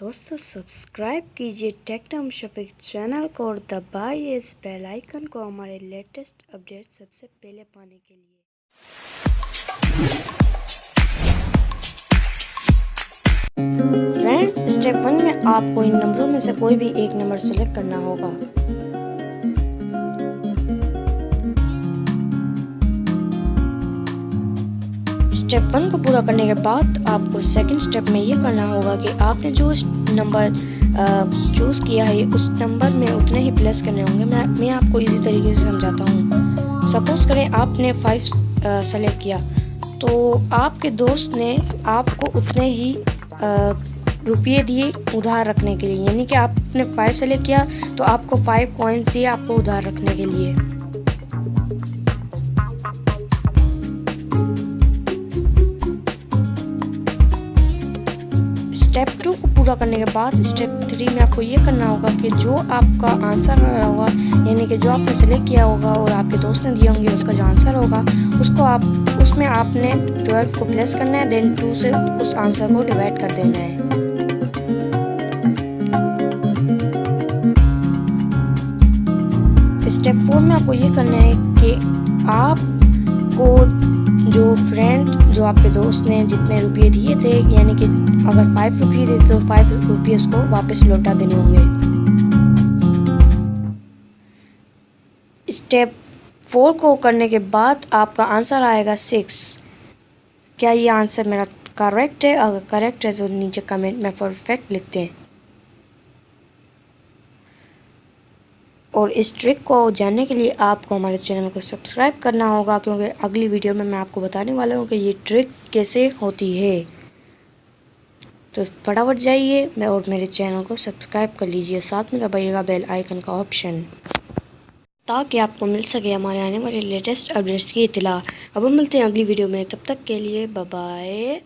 दोस्तों सब्सक्राइब कीजिए techno Mushfiq channel को और दबाइए इस बेल आइकन को हमारे लेटेस्ट अपडेट सबसे पहले पाने के लिए। फ्रेंड्स, स्टेप 1 में आपको इन नंबरों में से कोई भी एक नंबर सेलेक्ट करना होगा। स्टेप 1 को पूरा करने के बाद आपको सेकंड स्टेप में ये करना होगा कि आपने जो नंबर चूज़ किया है उस नंबर में उतने ही प्लस करने होंगे। मैं आपको इजी तरीके से समझाता हूँ। सपोज़ करें आपने 5 सेलेक्ट किया तो आपके दोस्त ने आपको उतने ही रुपये दिए उधार रखने के लिए, यानी कि आपने 5 सेलेक्ट किया तो आपको 5 कॉइन्स दिए आपको उधार रखने के लिए। स्टेप 2 को पूरा करने के बाद स्टेप 3 में आपको ये करना होगा कि जो आपका आंसर रहा होगा, यानी कि जो आपने सेलेक्ट किया होगा और आपके दोस्त ने दिए होंगे उसका जो आंसर होगा उसमें आपने 12 को प्लस करना है, देन 2 से उस आंसर को डिवाइड कर देना है। स्टेप 4 में आपको ये करना है कि आपको जो फ्रेंड जो आपके दोस्त ने जितने रुपये दिए थे, यानी कि अगर 5 रुपये दिए तो 5 रुपये उसको वापस लौटा देने होंगे। स्टेप 4 को करने के बाद आपका आंसर आएगा 6। क्या ये आंसर मेरा करेक्ट है? अगर करेक्ट है तो नीचे कमेंट में परफेक्ट लिखते हैं। और इस ट्रिक को जानने के लिए आपको हमारे चैनल को सब्सक्राइब करना होगा, क्योंकि अगली वीडियो में मैं आपको बताने वाला हूँ कि ये ट्रिक कैसे होती है। तो फटाफट जाइए और मेरे चैनल को सब्सक्राइब कर लीजिए, साथ में दबाइएगा बेल आइकन का ऑप्शन, ताकि आपको मिल सके हमारे आने वाले लेटेस्ट अपडेट्स की इत्तला। अब हम मिलते हैं अगली वीडियो में, तब तक के लिए बाय बाय।